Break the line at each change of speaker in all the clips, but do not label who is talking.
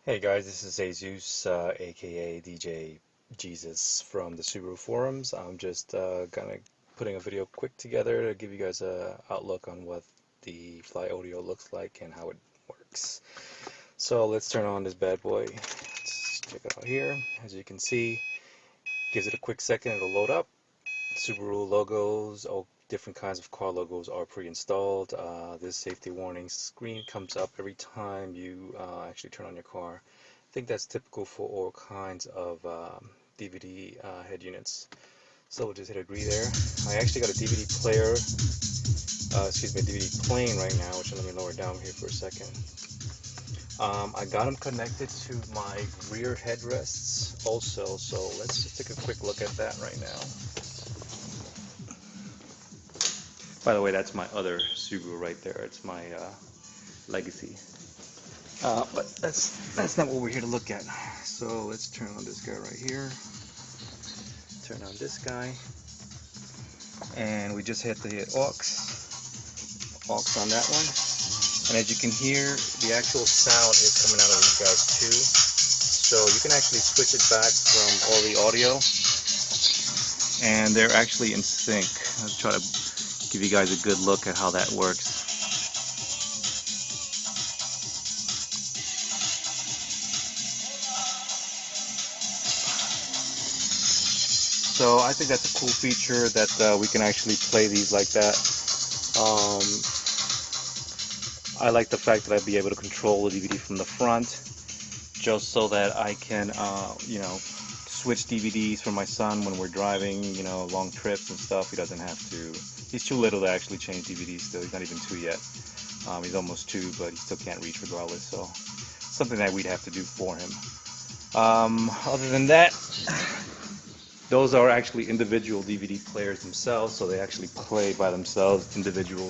Hey guys, this is Azus, aka DJ Jesus from the Subaru forums. I'm just gonna putting a video quick together to give you guys a outlook on what the Fly Audio looks like and how it works. So let's turn on this bad boy. Let's check it out here. As you can see, gives it a quick second, it'll load up. Subaru logos, all different kinds of car logos are pre-installed. This safety warning screen comes up every time you actually turn on your car. I think that's typical for all kinds of DVD head units. So we'll just hit agree there. I actually got a DVD player, excuse me, a DVD playing right now, which let me lower down here for a second. I got them connected to my rear headrests also, so let's just take a quick look at that right now. By the way, that's my other Subaru right there. It's my Legacy. But that's not what we're here to look at. So let's turn on this guy right here. Turn on this guy. And we just hit the aux on that one. And as you can hear, the actual sound is coming out of these guys too. So you can actually switch it back from all the audio. And they're actually in sync. I'll try to give you guys a good look at how that works. So I think that's a cool feature that we can actually play these like that. I like the fact that I'd be able to control the DVD from the front, just so that I can, switch DVDs for my son when we're driving, long trips and stuff. He doesn't have to. He's too little to actually change DVDs still. He's not even 2 yet. He's almost 2, but he still can't reach regardless. So something that we'd have to do for him. Other than that, those are actually individual DVD players themselves, so they actually play by themselves, individual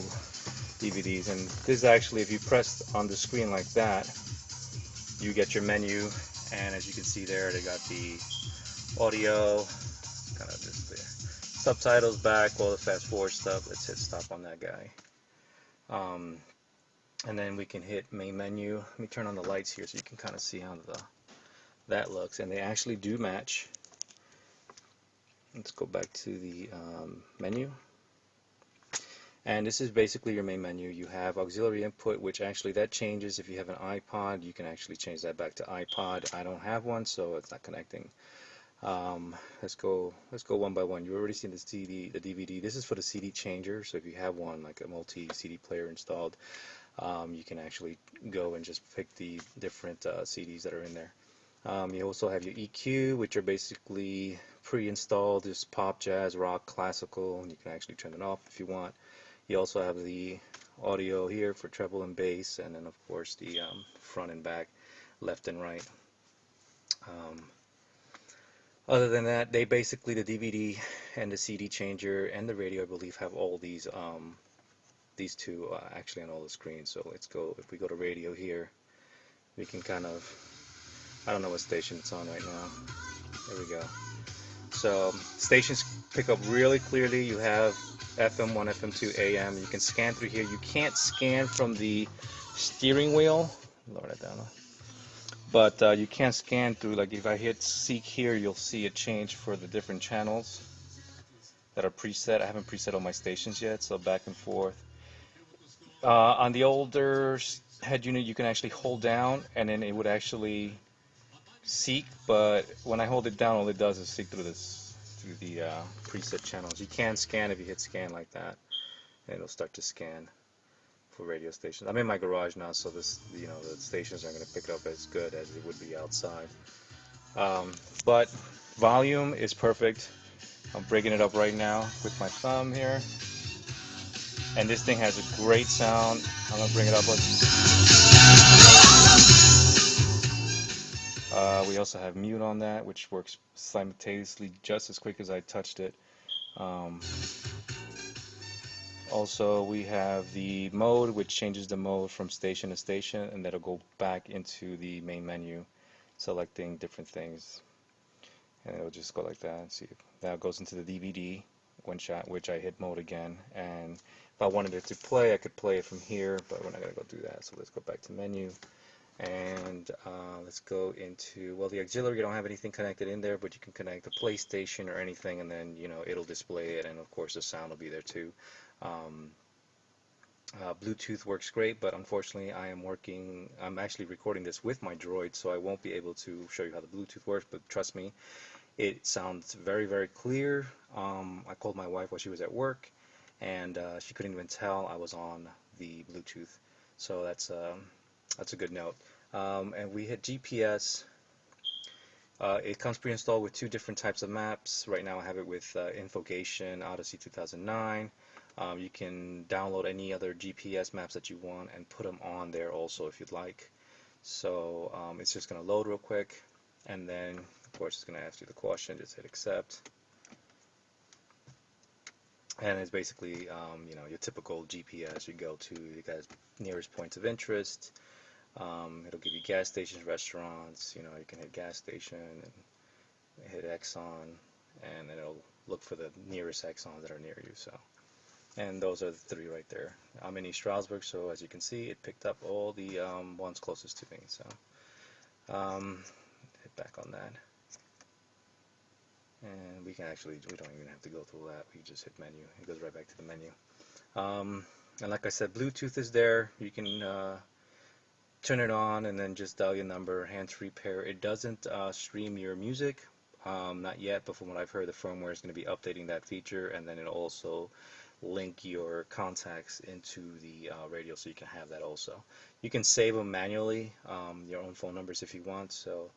DVDs. And this is actually, if you press on the screen like that, you get your menu, and as you can see there, they got the audio, kind of just the subtitles back, all the fast forward stuff. Let's hit stop on that guy. And then we can hit main menu. Let me turn on the lights here so you can kind of see how that looks, and they actually do match. Let's go back to the menu. And this is basically your main menu. You have auxiliary input, which actually that changes if you have an iPod. You can actually change that back to iPod. I don't have one, so it's not connecting. Let's go one by one. You've already seen the CD, the DVD. This is for the CD changer. So if you have one, like a multi-CD player installed, you can actually go and just pick the different CDs that are in there. You also have your EQ, which are basically pre-installed. There's pop, jazz, rock, classical, and you can actually turn it off if you want. You also have the audio here for treble and bass, and then of course the front and back, left and right. Other than that, they basically, the DVD and the CD changer and the radio, I believe, have all these two actually on all the screens. So let's go, if we go to radio here, we can kind of, I don't know what station it's on right now. There we go. So stations pick up really clearly. You have FM1, FM2, AM. You can scan through here. You can't scan from the steering wheel. Lower that down. But you can scan through, like if I hit seek here, you'll see it change for the different channels that are preset. I haven't preset all my stations yet, so back and forth. On the older head unit, you can actually hold down and then it would actually seek, but when I hold it down, all it does is seek through the preset channels. You can scan if you hit scan like that, and it'll start to scan for radio stations. I'm in my garage now, so this, the stations aren't going to pick it up as good as it would be outside. But volume is perfect. I'm breaking it up right now with my thumb here, and this thing has a great sound. I'm going to bring it up. We also have mute on that, which works simultaneously just as quick as I touched it. Also, we have the mode, which changes the mode from station to station, and that'll go back into the main menu, selecting different things. And it'll just go like that. See, now it goes into the DVD, one shot, which I hit mode again. And if I wanted it to play, I could play it from here, but we're not going to go do that. So let's go back to menu. And let's go into, well, the auxiliary, you don't have anything connected in there, but you can connect the PlayStation or anything, and then, you know, it'll display it, and of course the sound will be there too. Um, Bluetooth works great, but unfortunately I'm actually recording this with my Droid, so I won't be able to show you how the Bluetooth works, but trust me, it sounds very, very clear. I called my wife while she was at work, and she couldn't even tell I was on the Bluetooth, so that's a good note. And we hit GPS. It comes pre-installed with two different types of maps. Right now I have it with Infogation Odyssey 2009. You can download any other GPS maps that you want and put them on there also if you'd like. So it's just going to load real quick, and then of course it's going to ask you the question. Just hit accept, and it's basically you know, your typical GPS. You go to the guys' nearest points of interest. It'll give you gas stations, restaurants. You know, you can hit gas station and hit Exxon, and it'll look for the nearest Exxons that are near you. So, and those are the three right there. I'm in East Stroudsburg, so as you can see, it picked up all the ones closest to me. So, hit back on that, and we don't even have to go through that. We just hit menu. It goes right back to the menu. And like I said, Bluetooth is there. You can turn it on and then just dial your number, hands-free pair. It doesn't stream your music, not yet, but from what I've heard, the firmware is going to be updating that feature, and then it'll also link your contacts into the radio, so you can have that also. You can save them manually, your own phone numbers if you want, so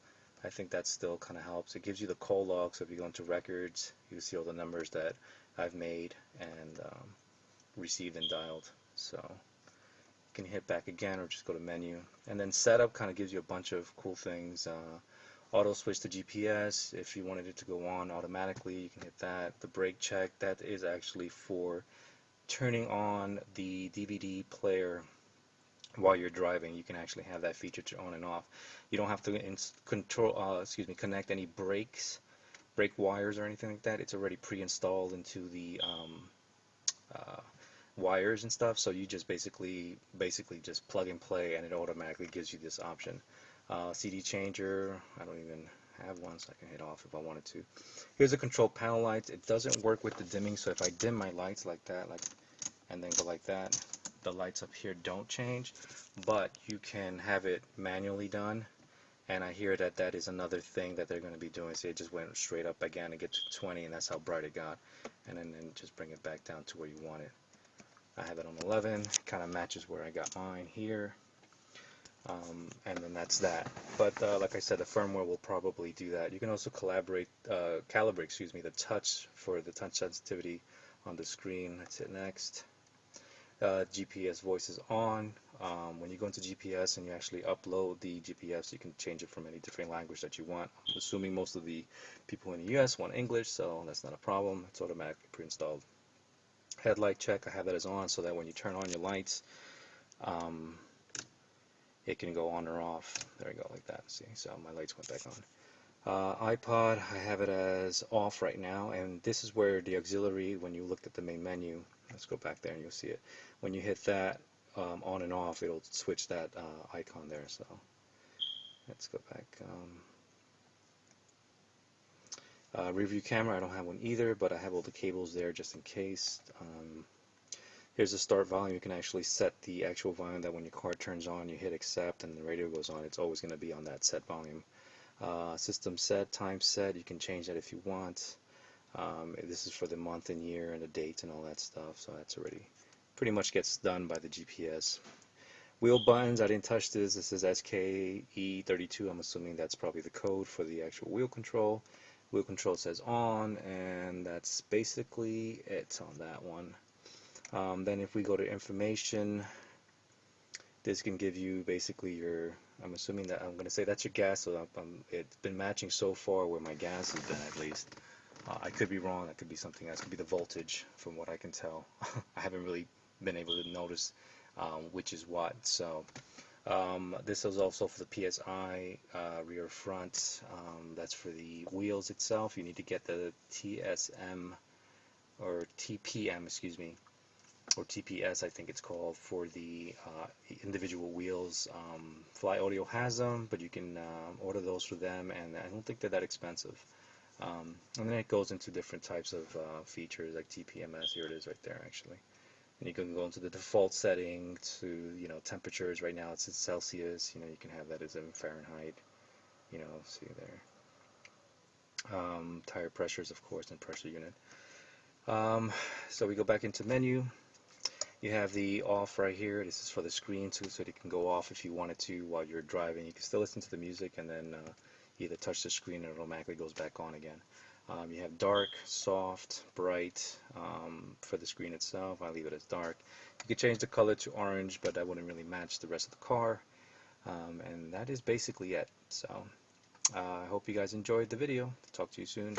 I think that still kind of helps. It gives you the call log, so if you go into records, you can see all the numbers that I've made and received and dialed. So you can hit back again or just go to menu. And then setup kind of gives you a bunch of cool things. Auto switch to GPS. If you wanted it to go on automatically, you can hit that. The brake check, that is actually for turning on the DVD player while you're driving. You can actually have that feature to on and off. You don't have to connect any brake wires or anything like that. It's already pre-installed into the uh, wires and stuff, so you just basically just plug and play, and it automatically gives you this option. CD changer, I don't even have one, so I can hit off if I wanted to. Here's the control panel lights. It doesn't work with the dimming, so if I dim my lights like that, and then go like that, the lights up here don't change, but you can have it manually done, and I hear that that is another thing that they're going to be doing. So it just went straight up again and get to 20, and that's how bright it got, and then just bring it back down to where you want it. I have it on 11, kind of matches where I got mine here, and then that's that. But like I said, the firmware will probably do that. You can also calibrate the touch for the touch sensitivity on the screen. Let's hit next. GPS voice is on. When you go into GPS and you actually upload the GPS, you can change it from any different language that you want. I'm assuming most of the people in the US want English, so that's not a problem. It's automatically pre-installed. Headlight check, I have that as on, so that when you turn on your lights, it can go on or off. There we go, like that. See, so my lights went back on. iPod, I have it as off right now, and this is where the auxiliary, when you looked at the main menu, let's go back there and you'll see it. When you hit that on and off, it'll switch that icon there. So let's go back. Review camera, I don't have one either, but I have all the cables there just in case. Here's the start volume. You can actually set the actual volume that when your car turns on, you hit accept and the radio goes on. It's always going to be on that set volume. System set, time set, you can change that if you want. This is for the month and year and the date and all that stuff, so that's already pretty much gets done by the GPS. Wheel buttons, I didn't touch this. This is SKE32. I'm assuming that's probably the code for the actual wheel control. Wheel control says on, and that's basically it on that one. Then if we go to information, this can give you basically your, I'm assuming that I'm going to say that's your gas, so it's been matching so far where my gas has been at least. I could be wrong, that could be something else, it could be the voltage from what I can tell. I haven't really been able to notice which is what. So this is also for the PSI rear front. That's for the wheels itself. You need to get the TSM or TPM, excuse me. or TPS I think it's called, for the individual wheels. Fly Audio has them, but you can order those for them, and I don't think they're that expensive. And then it goes into different types of features like TPMS. Here it is right there actually. And you can go into the default setting to, temperatures. Right now it's in Celsius. You can have that as in Fahrenheit. See there. Tire pressures, of course, and pressure unit. So we go back into menu. You have the off right here. This is for the screen too, so it can go off if you wanted to while you're driving. You can still listen to the music and then either touch the screen and it automatically goes back on again. You have dark, soft, bright for the screen itself. I leave it as dark. You can change the color to orange, but that wouldn't really match the rest of the car. And that is basically it. So I hope you guys enjoyed the video. Talk to you soon.